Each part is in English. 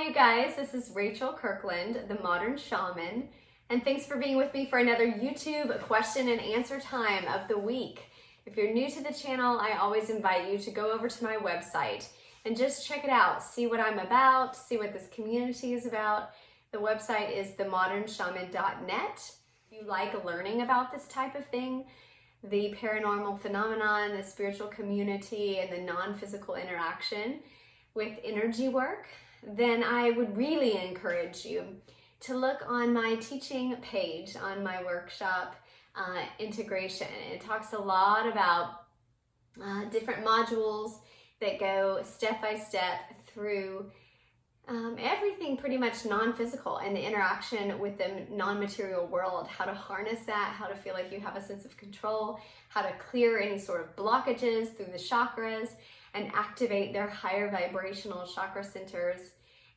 you guys, this is Rachel Kirkland, the Modern Shaman, and thanks for being with me for another YouTube question and answer time of the week. If you're new to the channel, I always invite you to go over to my website and just check it out, see what I'm about, see what this community is about. The website is themodernshaman.net. If you like learning about this type of thing, the paranormal phenomenon, the spiritual community, and the non-physical interaction with energy work, then I would really encourage you to look on my teaching page on my workshop integration. It talks a lot about different modules that go step by step through everything pretty much non-physical and the interaction with the non-material world, how to harness that, how to feel like you have a sense of control, how to clear any sort of blockages through the chakras and activate their higher vibrational chakra centers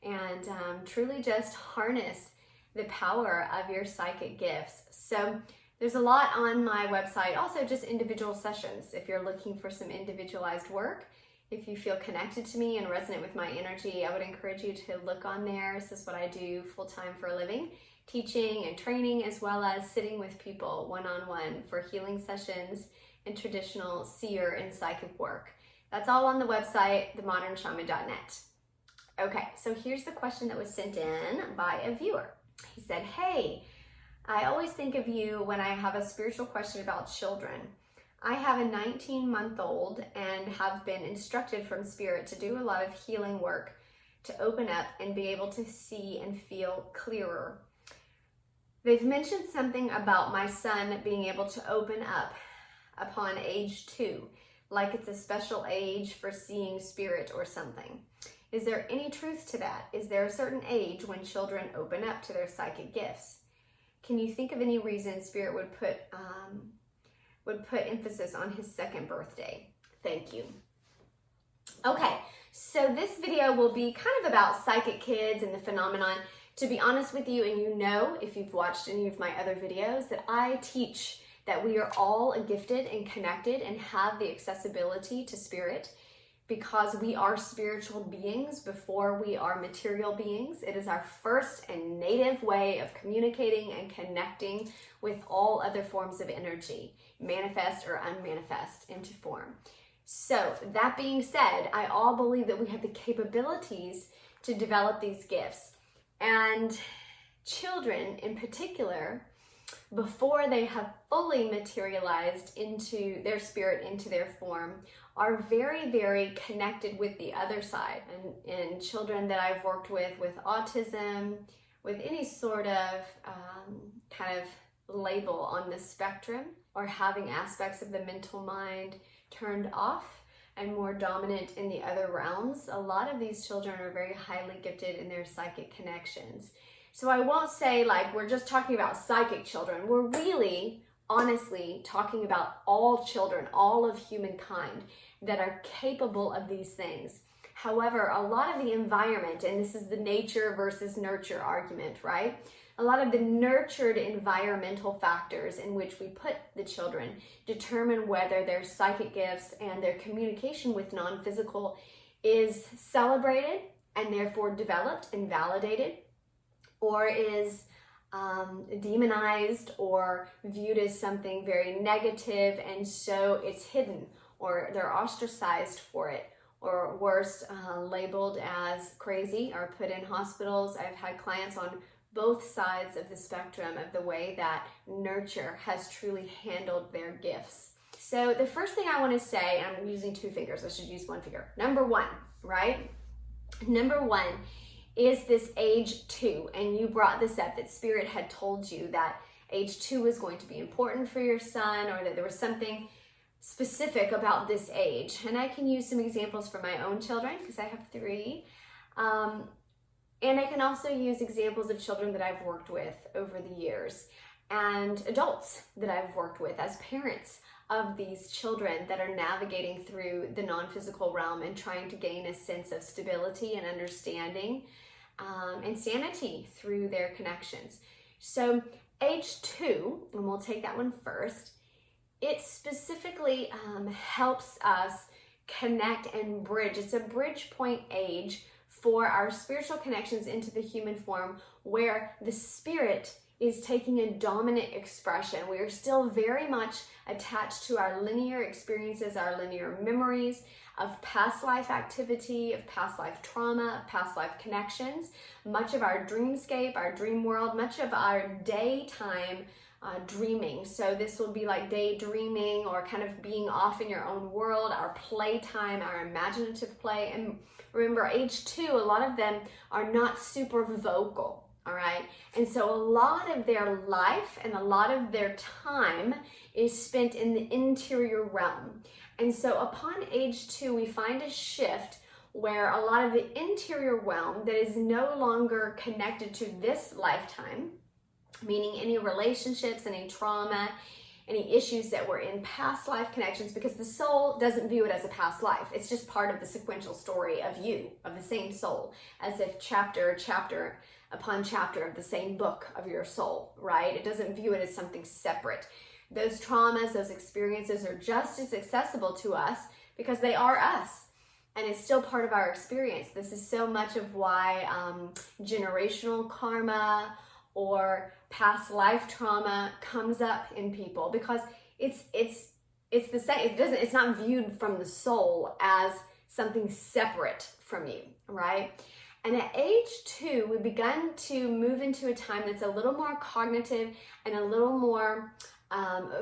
and truly just harness the power of your psychic gifts. So there's a lot on my website, also just individual sessions. If you're looking for some individualized work, if you feel connected to me and resonate with my energy, I would encourage you to look on there. This is what I do full-time for a living, teaching and training, as well as sitting with people one-on-one for healing sessions and traditional seer and psychic work. That's all on the website, themodernshaman.net. Okay, so here's the question that was sent in by a viewer. He said, hey, I always think of you when I have a spiritual question about children. I have a 19-month-old and have been instructed from Spirit to do a lot of healing work to open up and be able to see and feel clearer. They've mentioned something about my son being able to open up upon age 2, like it's a special age for seeing spirit or something. Is there any truth to that? Is there a certain age when children open up to their psychic gifts? Can you think of any reason Spirit would put emphasis on his second birthday? Thank you. Okay, so this video will be kind of about psychic kids and the phenomenon. To be honest with you, and you know if you've watched any of my other videos, that I teach that we are all gifted and connected and have the accessibility to spirit because we are spiritual beings before we are material beings. It is our first and native way of communicating and connecting with all other forms of energy, manifest or unmanifest into form. So that being said, I all believe that we have the capabilities to develop these gifts. And children in particular, before they have fully materialized into their spirit, into their form, are very, very connected with the other side. And children that I've worked with autism, with any sort of kind of label on the spectrum, or having aspects of the mental mind turned off and more dominant in the other realms, a lot of these children are very highly gifted in their psychic connections. So I won't say like we're just talking about psychic children. We're really, honestly, talking about all children, all of humankind that are capable of these things. However, a lot of the environment, and this is the nature versus nurture argument, right? A lot of the nurtured environmental factors in which we put the children determine whether their psychic gifts and their communication with non-physical is celebrated and therefore developed and validated, or is demonized or viewed as something very negative, and so it's hidden, or they're ostracized for it, or worse, labeled as crazy or put in hospitals. I've had clients on both sides of the spectrum of the way that nurture has truly handled their gifts. So the first thing I want to say, I'm using 2 fingers, I should use 1 finger. Number 1, right? Number 1 is this age 2, and you brought this up, that Spirit had told you that age 2 was going to be important for your son, or that there was something specific about this age. And I can use some examples from my own children because I have 3. And I can also use examples of children that I've worked with over the years and adults that I've worked with as parents of these children that are navigating through the non-physical realm and trying to gain a sense of stability and understanding and sanity through their connections. So age 2, and we'll take that one first, it specifically helps us connect and bridge. It's a bridge point age for our spiritual connections into the human form, where the spirit is taking a dominant expression. We are still very much attached to our linear experiences, our linear memories of past life activity, of past life trauma, of past life connections. Much of our dreamscape, our dream world, much of our daytime dreaming. So this will be like daydreaming or kind of being off in your own world, our playtime, our imaginative play. And remember, age 2, a lot of them are not super vocal, all right? And so a lot of their life and a lot of their time is spent in the interior realm. And so upon age 2, we find a shift where a lot of the interior realm that is no longer connected to this lifetime, meaning any relationships, any trauma, any issues that were in past life connections, because the soul doesn't view it as a past life. It's just part of the sequential story of you, of the same soul, as if chapter upon chapter of the same book of your soul, right? It doesn't view it as something separate. Those traumas, those experiences are just as accessible to us because they are us. And it's still part of our experience. This is so much of why generational karma or past life trauma comes up in people, because it's the same. It's not viewed from the soul as something separate from you, right? And at age 2, we begun to move into a time that's a little more cognitive and a little more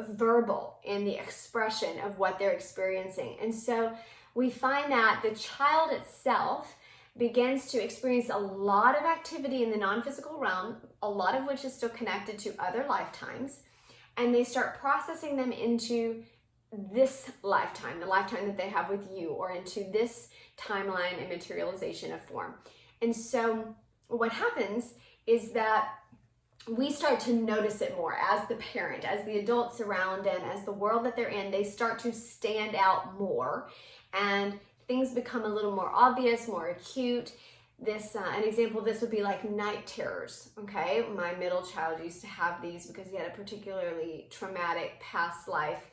verbal in the expression of what they're experiencing. And so we find that the child itself begins to experience a lot of activity in the non-physical realm, a lot of which is still connected to other lifetimes, and they start processing them into this lifetime, the lifetime that they have with you, or into this timeline and materialization of form. And so what happens is that we start to notice it more as the parent, as the adults around them, as the world that they're in. They start to stand out more, and things become a little more obvious, more acute. An example of this would be like night terrors, okay? My middle child used to have these because he had a particularly traumatic past life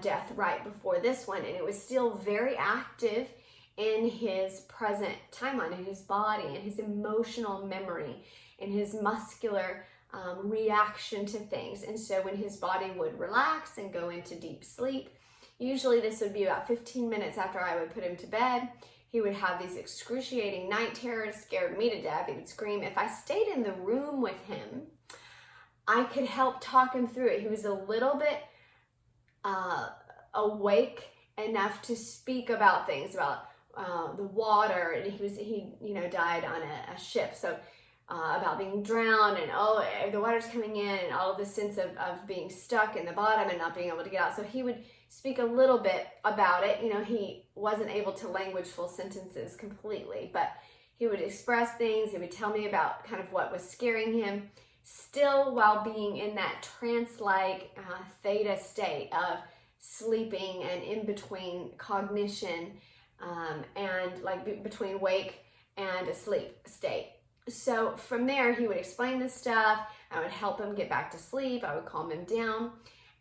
death right before this one, and it was still very active in his present timeline, in his body, in his emotional memory, in his muscular reaction to things. And so when his body would relax and go into deep sleep, usually this would be about 15 minutes after I would put him to bed, he would have these excruciating night terrors, scared me to death. He would scream. If I stayed in the room with him, I could help talk him through it. He was a little bit awake enough to speak about things, about the water, and he died on a ship, so about being drowned, and the water's coming in, and all of this sense of being stuck in the bottom and not being able to get out. So he would speak a little bit about it. He wasn't able to language full sentences completely, but he would express things. He would tell me about kind of what was scaring him, still while being in that trance-like theta state of sleeping and in between cognition and like between wake and asleep state. So from there, he would explain this stuff. I would help him get back to sleep. I would calm him down.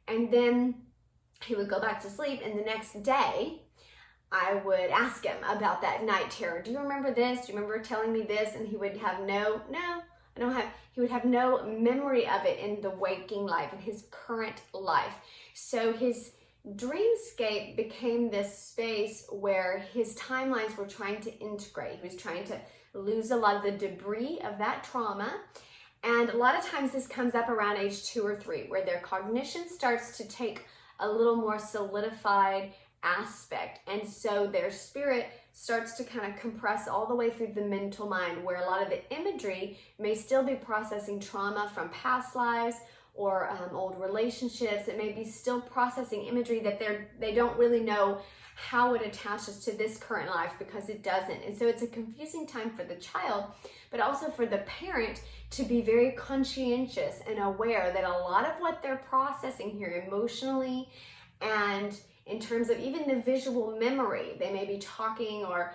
And then he would go back to sleep. And the next day, I would ask him about that night terror. Do you remember this? Do you remember telling me this? And he would have he would have no memory of it in the waking life, in his current life. So his dreamscape became this space where his timelines were trying to integrate. He was trying to lose a lot of the debris of that trauma. And a lot of times this comes up around age 2 or 3, where their cognition starts to take a little more solidified aspect. And so their spirit starts to kind of compress all the way through the mental mind, where a lot of the imagery may still be processing trauma from past lives or old relationships. It may be still processing imagery that they don't really know how it attaches to this current life, because it doesn't. And so it's a confusing time for the child, but also for the parent to be very conscientious and aware that a lot of what they're processing here emotionally and in terms of even the visual memory, they may be talking or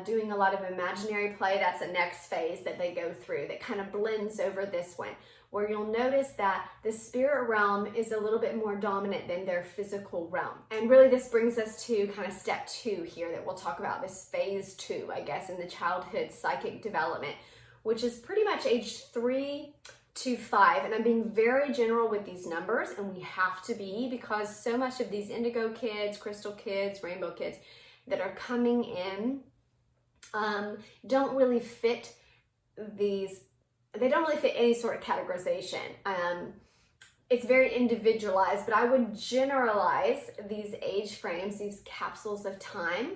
doing a lot of imaginary play. That's the next phase that they go through that kind of blends over this one, where you'll notice that the spirit realm is a little bit more dominant than their physical realm. And really this brings us to kind of step 2 here that we'll talk about, this phase 2, I guess, in the childhood psychic development, which is pretty much age 3 to 5. And I'm being very general with these numbers, and we have to be, because so much of these indigo kids, crystal kids, rainbow kids that are coming in don't really fit any sort of categorization. It's very individualized, but I would generalize these age frames, these capsules of time,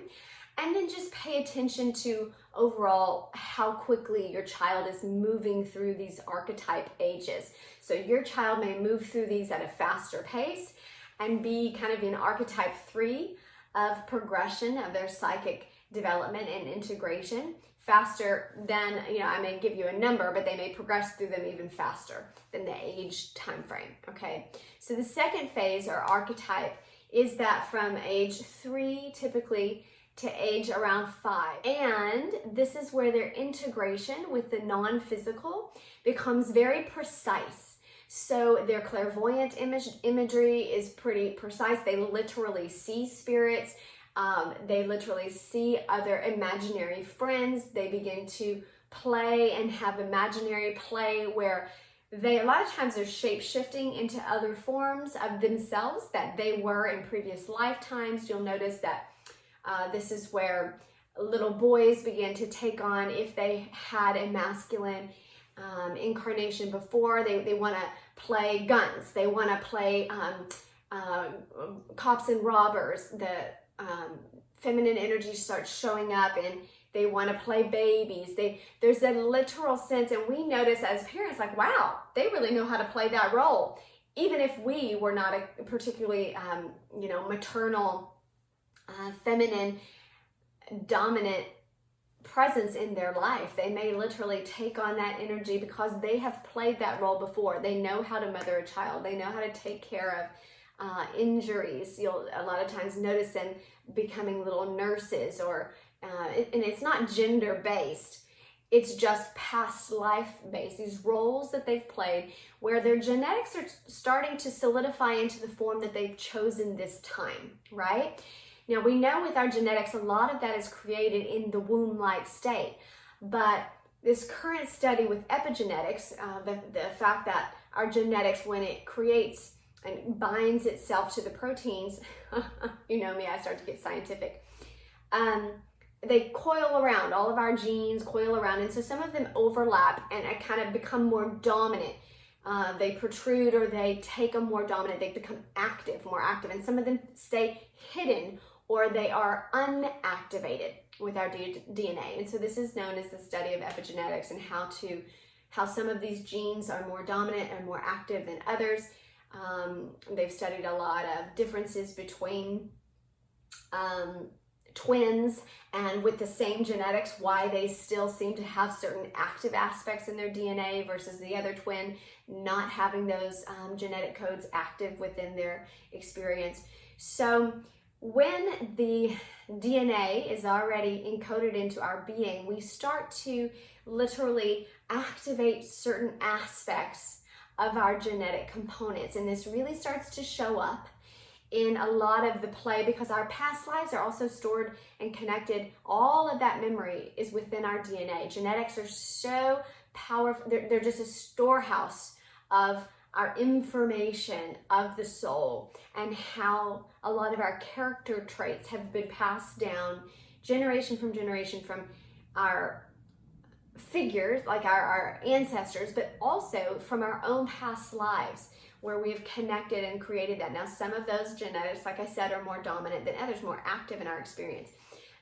and then just pay attention to overall how quickly your child is moving through these archetype ages. So your child may move through these at a faster pace and be kind of in archetype 3 of progression of their psychic development and integration, faster than, I may give you a number, but they may progress through them even faster than the age time frame, okay? So the second phase, or archetype, is that from age 3 typically to age around 5. And this is where their integration with the non-physical becomes very precise. So their clairvoyant imagery is pretty precise. They literally see spirits. They literally see other imaginary friends. They begin to play and have imaginary play where they, a lot of times, are shape-shifting into other forms of themselves that they were in previous lifetimes. You'll notice that this is where little boys begin to take on, if they had a masculine incarnation before, they want to play guns. They want to play cops and robbers. The feminine energy starts showing up, and they want to play babies. There's a literal sense, and we notice as parents, like, wow, they really know how to play that role. Even if we were not a particularly, maternal, feminine, dominant presence in their life, they may literally take on that energy because they have played that role before. They know how to mother a child. They know how to take care of injuries. You'll a lot of times notice them becoming little nurses, or and it's not gender based, it's just past life based, these roles that they've played where their genetics are starting to solidify into the form that they've chosen this time, right? Now we know with our genetics a lot of that is created in the womb-like state, but this current study with epigenetics, the fact that our genetics, when it creates and binds itself to the proteins, you know me, I start to get scientific. They coil around, all of our genes coil around, and so some of them overlap and kind of become more dominant. They protrude, or they take a more dominant, they become more active, and some of them stay hidden, or they are unactivated with our DNA. And so this is known as the study of epigenetics, and how some of these genes are more dominant and more active than others. They've studied a lot of differences between twins, and with the same genetics, why they still seem to have certain active aspects in their DNA versus the other twin not having those genetic codes active within their experience. So when the DNA is already encoded into our being, we start to literally activate certain aspects of our genetic components, and this really starts to show up in a lot of the play, because our past lives are also stored and connected. All of that memory is within our DNA. Genetics are so powerful. They're just a storehouse of our information of the soul, and how a lot of our character traits have been passed down generation from our figures, like our ancestors, but also from our own past lives, where we've connected and created that. Now, some of those genetics, like I said, are more dominant than others, more active in our experience.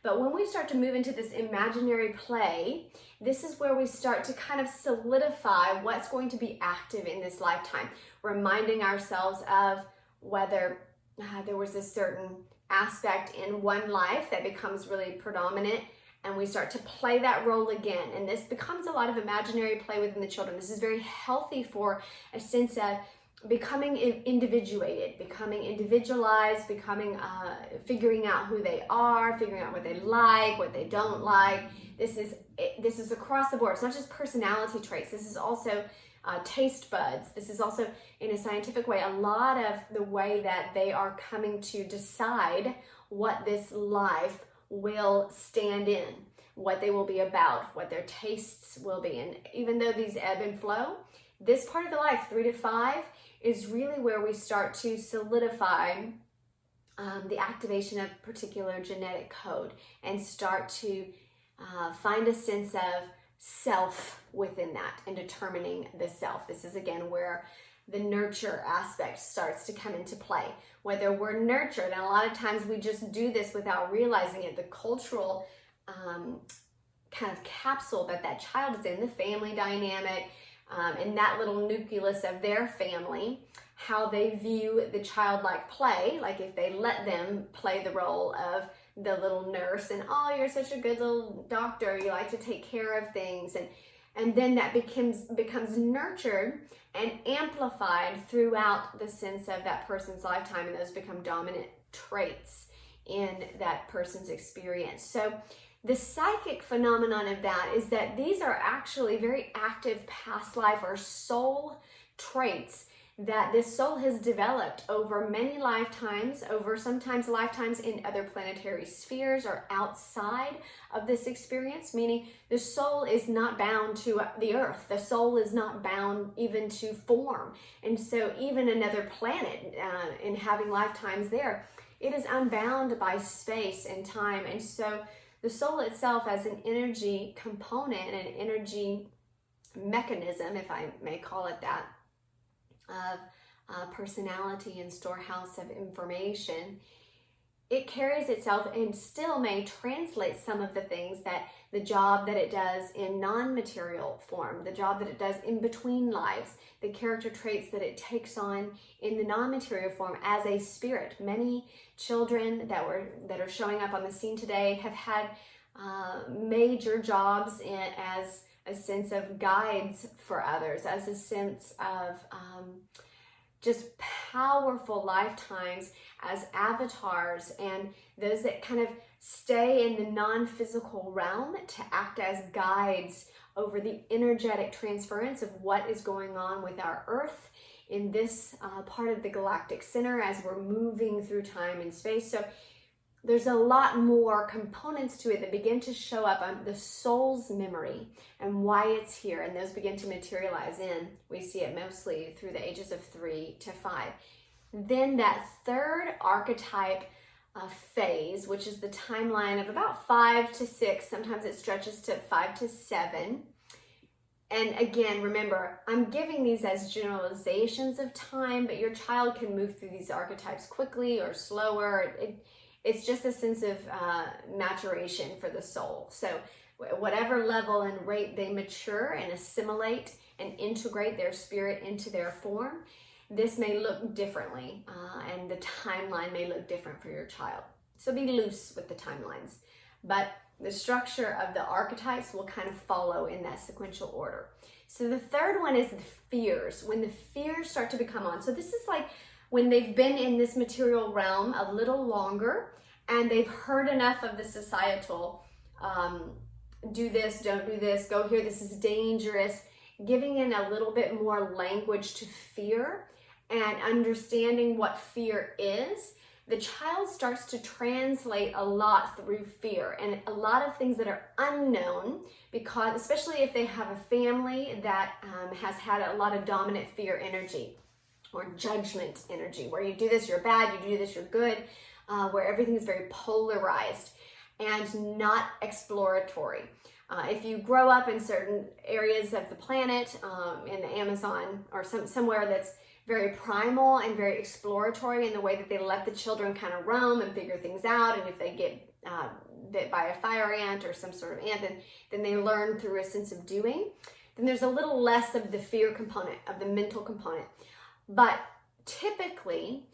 But when we start to move into this imaginary play, this is where we start to kind of solidify what's going to be active in this lifetime, reminding ourselves of whether there was a certain aspect in one life that becomes really predominant, and we start to play that role again. And this becomes a lot of imaginary play within the children. This is very healthy for a sense of becoming individuated, becoming individualized, figuring out who they are, figuring out what they like, what they don't like. This is across the board. It's not just personality traits. This is also taste buds. This is also, in a scientific way, a lot of the way that they are coming to decide what this life will stand in, what they will be about, what their tastes will be. And even though these ebb and flow, this part of the life, 3 to 5, is really where we start to solidify the activation of particular genetic code and start to find a sense of self within that and determining the self. This is again where the nurture aspect starts to come into play. Whether we're nurtured, and a lot of times we just do this without realizing it, the cultural kind of capsule that child is in, the family dynamic, and that little nucleus of their family, how they view the childlike play, like if they let them play the role of the little nurse and, oh, you're such a good little doctor, you like to take care of things, and then that becomes nurtured and amplified throughout the sense of that person's lifetime, and those become dominant traits in that person's experience. So the psychic phenomenon of that is that these are actually very active past life or soul traits that this soul has developed over many lifetimes, over sometimes lifetimes in other planetary spheres or outside of this experience, meaning the soul is not bound to the earth. The soul is not bound even to form. And so even another planet in having lifetimes there, it is unbound by space and time. And so the soul itself as an energy component and an energy mechanism, if I may call it that, of personality and storehouse of information, it carries itself and still may translate some of the things that the job that it does in non-material form, the job that it does in between lives, the character traits that it takes on in the non-material form as a spirit. Many children that are showing up on the scene today have had major jobs as a sense of guides for others, as a sense of just powerful lifetimes as avatars, and those that kind of stay in the non-physical realm to act as guides over the energetic transference of what is going on with our Earth in this part of the galactic center as we're moving through time and space. So there's a lot more components to it that begin to show up on the soul's memory and why it's here, and those begin to materialize in. We see it mostly through the ages of 3 to 5. Then that third archetype phase, which is the timeline of about 5 to 6, sometimes it stretches to 5 to 7. And again, remember, I'm giving these as generalizations of time, but your child can move through these archetypes quickly or slower. It's just a sense of maturation for the soul. So whatever level and rate they mature and assimilate and integrate their spirit into their form, this may look differently, and the timeline may look different for your child. So be loose with the timelines. But the structure of the archetypes will kind of follow in that sequential order. So the third one is the fears. When the fears start to become on. So this is like when they've been in this material realm a little longer and they've heard enough of the societal, do this, don't do this, go here, this is dangerous, giving in a little bit more language to fear and understanding what fear is. The child starts to translate a lot through fear and a lot of things that are unknown, because especially if they have a family that has had a lot of dominant fear energy or judgment energy, where you do this, you're bad, you do this, you're good, where everything is very polarized and not exploratory. If you grow up in certain areas of the planet, in the Amazon or somewhere that's very primal and very exploratory in the way that they let the children kind of roam and figure things out, and if they get bit by a fire ant or some sort of ant, then they learn through a sense of doing, then there's a little less of the fear component, of the mental component. But typically,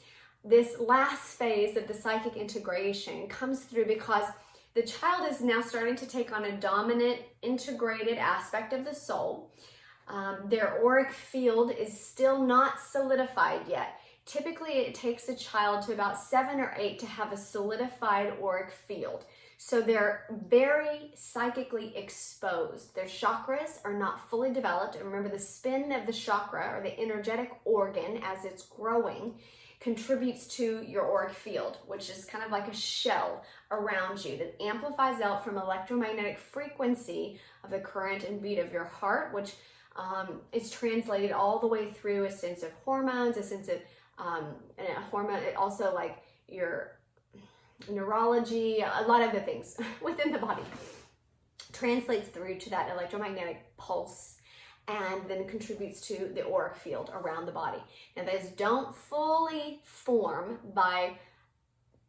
this last phase of the psychic integration comes through because the child is now starting to take on a dominant, integrated aspect of the soul. Their auric field is still not solidified yet Typically, it takes a child to about 7 or 8 to have a solidified auric field. So they're very psychically exposed. Their chakras are not fully developed. And remember, the spin of the chakra, or the energetic organ as it's growing, contributes to your auric field, which is kind of like a shell around you that amplifies out from electromagnetic frequency of the current and beat of your heart, which is translated all the way through a sense of hormones, a sense of and a hormone, also like your neurology, a lot of the things within the body translates through to that electromagnetic pulse and then contributes to the auric field around the body. Now, those don't fully form by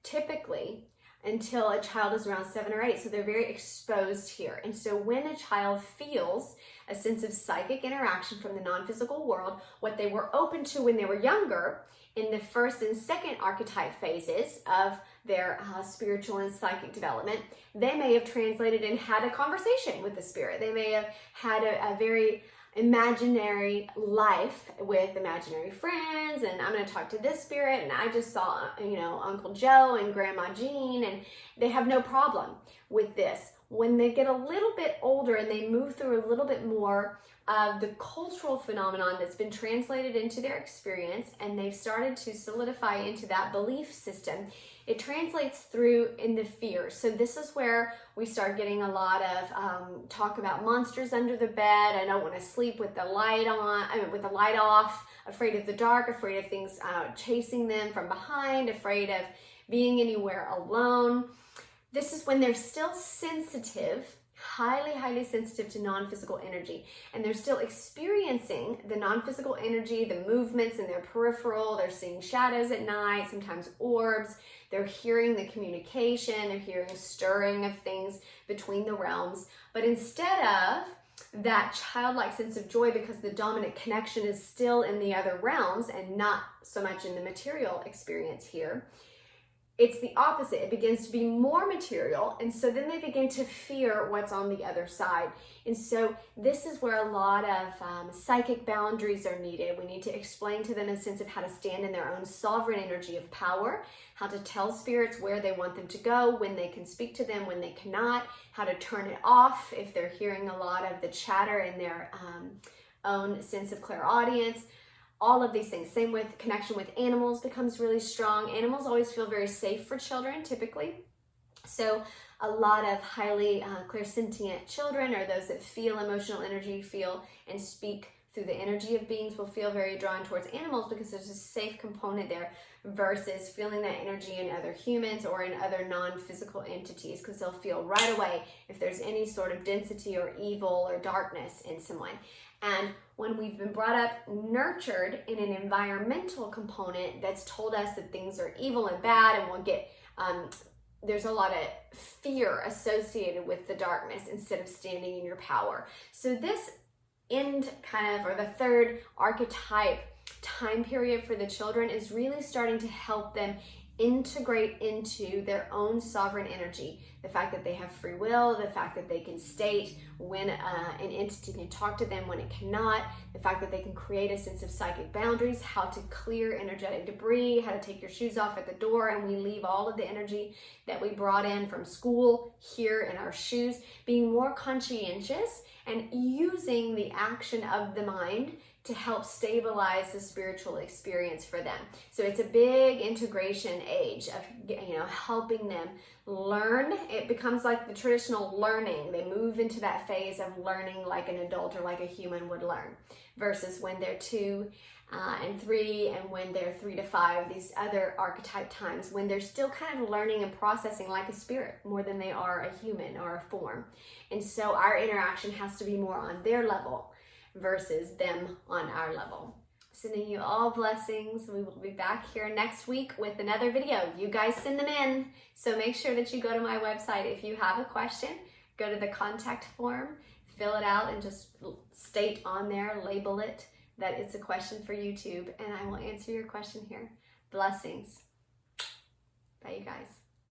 typically until a child is around 7 or 8, so they're very exposed here. And so when a child feels a sense of psychic interaction from the non-physical world, what they were open to when they were younger, in the first and second archetype phases of their spiritual and psychic development, they may have translated and had a conversation with the spirit. They may have had a very imaginary life with imaginary friends, and I'm going to talk to this spirit, and I just saw, Uncle Joe and Grandma Jean, and they have no problem with this. When they get a little bit older and they move through a little bit more of the cultural phenomenon that's been translated into their experience, and they've started to solidify into that belief system, it translates through in the fear. So this is where we start getting a lot of talk about monsters under the bed. I don't want to sleep with the light on, with the light off, afraid of the dark, afraid of things chasing them from behind, afraid of being anywhere alone. This is when they're still sensitive, highly sensitive to non-physical energy, and they're still experiencing the non-physical energy, the movements in their peripheral. They're seeing shadows at night, sometimes orbs. They're hearing the communication. They're hearing stirring of things between the realms. But instead of that childlike sense of joy, because the dominant connection is still in the other realms and not so much in the material experience here, it's the opposite. It begins to be more material, and so then they begin to fear what's on the other side. And so this is where a lot of psychic boundaries are needed. We need to explain to them a sense of how to stand in their own sovereign energy of power, how to tell spirits where they want them to go, when they can speak to them, when they cannot, how to turn it off if they're hearing a lot of the chatter in their own sense of clairaudience. All of these things. Same with connection with animals becomes really strong. Animals always feel very safe for children, typically. So a lot of highly clairsentient children, or those that feel emotional energy, feel and speak through the energy of beings, will feel very drawn towards animals because there's a safe component there versus feeling that energy in other humans or in other non-physical entities, because they'll feel right away if there's any sort of density or evil or darkness in someone. And when we've been brought up, nurtured in an environmental component that's told us that things are evil and bad, and we'll get, there's a lot of fear associated with the darkness instead of standing in your power. So this or the third archetype time period for the children is really starting to help them integrate into their own sovereign energy. The fact that they have free will, the fact that they can state when an entity can talk to them, when it cannot, the fact that they can create a sense of psychic boundaries, how to clear energetic debris, how to take your shoes off at the door, and we leave all of the energy that we brought in from school here in our shoes, being more conscientious and using the action of the mind to help stabilize the spiritual experience for them. So it's a big integration age of, helping them learn. It becomes like the traditional learning. They move into that phase of learning like an adult or like a human would learn, versus when they're 2 and 3, and when they're 3 to 5, these other archetype times when they're still kind of learning and processing like a spirit more than they are a human or a form. And so our interaction has to be more on their level versus them on our level. Sending you all blessings. We will be back here next week with another video. You guys send them in, so make sure that you go to my website. If you have a question, go to the contact form, fill it out, and just state on there, label it, that it's a question for YouTube, and I will answer your question here. Blessings. Bye, you guys.